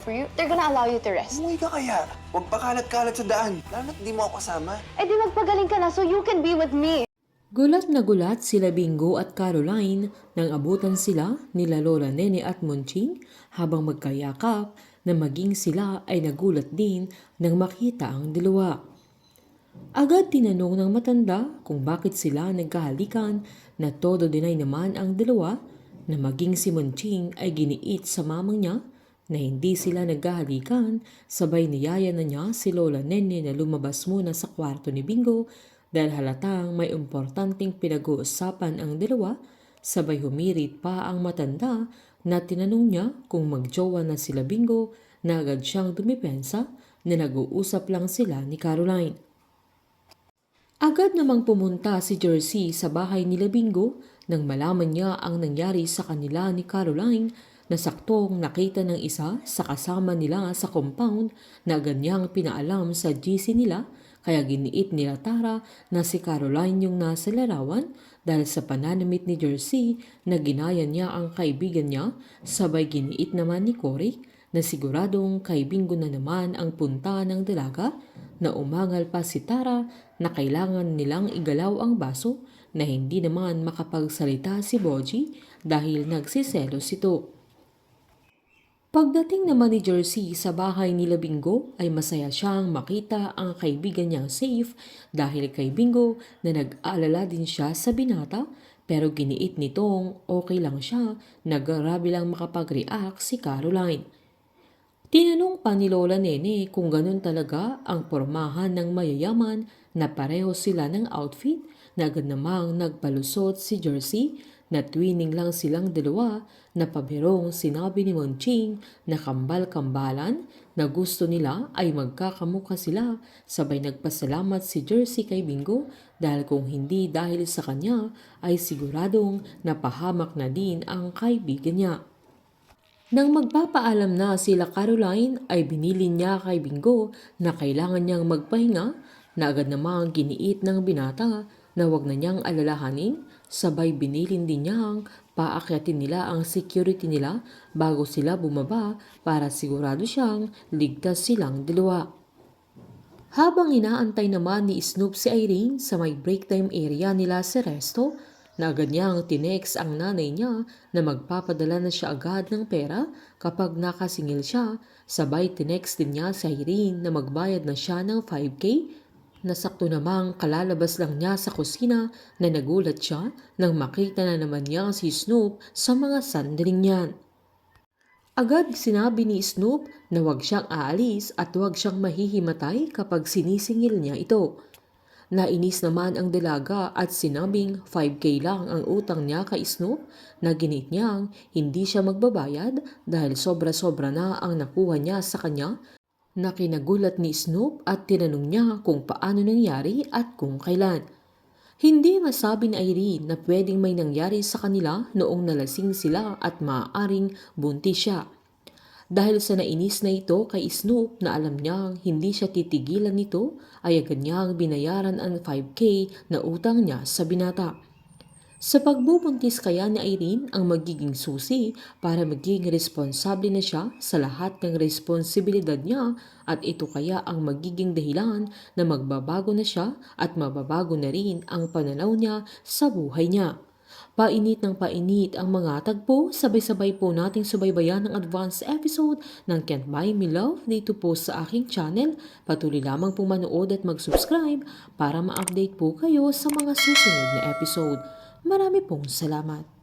for you, they're gonna allow you to rest. Umuwi ka kaya? Huwag pa kalat-kalat sa daan. Lalo na't di mo ako kasama. Eh di magpagaling ka na so you can be with me. Gulat na gulat sila Bingo at Caroline nang abutan sila nila Lola Nene at Monching habang magkayakap na maging sila ay nagulat din nang makita ang dalawa. Agad tinanong ng matanda kung bakit sila nagkahalikan na todo dinay naman ang dalawa na maging si Monching ay giniit sa mamang niya na hindi sila nagkahalikan. Sabay niyaya na niya si Lola Nene na lumabas muna sa kwarto ni Bingo dahil halatang may importanteng pinag-uusapan ang dalawa. Sabay humirit pa ang matanda na tinanong niya kung magjowa na sila Bingo na agad siyang dumipensa na nag-uusap lang sila ni Caroline. Agad namang pumunta si Jersey sa bahay nila Bingo nang malaman niya ang nangyari sa kanila ni Caroline na saktong nakita ng isa sa kasama nila sa compound na ganyang pinaalam sa GC nila kaya giniit nila Tara na si Caroline yung nasa larawan dahil sa pananamit ni Jersey na ginaya niya ang kaibigan niya. Sabay giniit naman ni Cory na siguradong kay Bingo na naman ang punta ng dalaga na umangal pa si Tara na kailangan nilang igalaw ang baso na hindi naman makapagsalita si Boji dahil nagsiselos ito. Pagdating naman ni Jersey sa bahay nila Bingo ay masaya siyang makita ang kaibigan niyang safe dahil kay Bingo na nag-aalala din siya sa binata pero giniit nitong okay lang siya na grabe lang makapag-react si Caroline. Tinanong pa ni Lola Nene kung ganun talaga ang pormahan ng mayayaman na pareho sila ng outfit na agad namang nagpalusot si Jersey na twinning lang silang dalawa na pabirong sinabi ni Monching na kambal-kambalan na gusto nila ay magkakamukha sila. Sabay nagpasalamat si Jersey kay Bingo dahil kung hindi dahil sa kanya ay siguradong napahamak na din ang kaibigan niya. Nang magpapaalam na sila Caroline ay binilin niya kay Bingo na kailangan niyang magpahinga na agad namang giniit ng binata na wag na niyang alalahanin. Sabay binilin din niyang paakyatin nila ang security nila bago sila bumaba para sigurado siyang ligtas silang dalawa. Habang inaantay naman ni Snoop si Irene sa may break time area nila sa resto, na agad niyang tinext ang nanay niya na magpapadala na siya agad ng pera kapag nakasingil siya. Sabay tinext din niya si Irene na magbayad na siya ng 5K. Nasakto namang kalalabas lang niya sa kusina na nagulat siya nang makita na naman niya si Snoop sa mga sandaling niyan. Agad sinabi ni Snoop na huwag siyang aalis at huwag siyang mahihimatay kapag sinisingil niya ito. Nainis naman ang dalaga at sinabing 5K lang ang utang niya kay Snoop na ginit niyang hindi siya magbabayad dahil sobra-sobra na ang nakuha niya sa kanya. Na kinagulat ni Snoop at tinanong niya kung paano nangyari at kung kailan. Hindi masabi ni Irene na pwedeng may nangyari sa kanila noong nalasing sila at maaaring buntis siya. Dahil sa nainis na ito kay Snoop na alam niyang hindi siya titigilan nito ay agad niyang binayaran ang 5K na utang niya sa binata. Sa pagbubuntis kaya ni Irene ang magiging susi para maging responsable na siya sa lahat ng responsibilidad niya at ito kaya ang magiging dahilan na magbabago na siya at mababago na rin ang pananaw niya sa buhay niya. Painit ng painit ang mga tagpo, sabay-sabay po nating subaybayan ang advance episode ng Can't Buy Me Love dito po sa aking channel. Patuloy lamang po manood at mag-subscribe para ma-update po kayo sa mga susunod na episode. Marami pong salamat.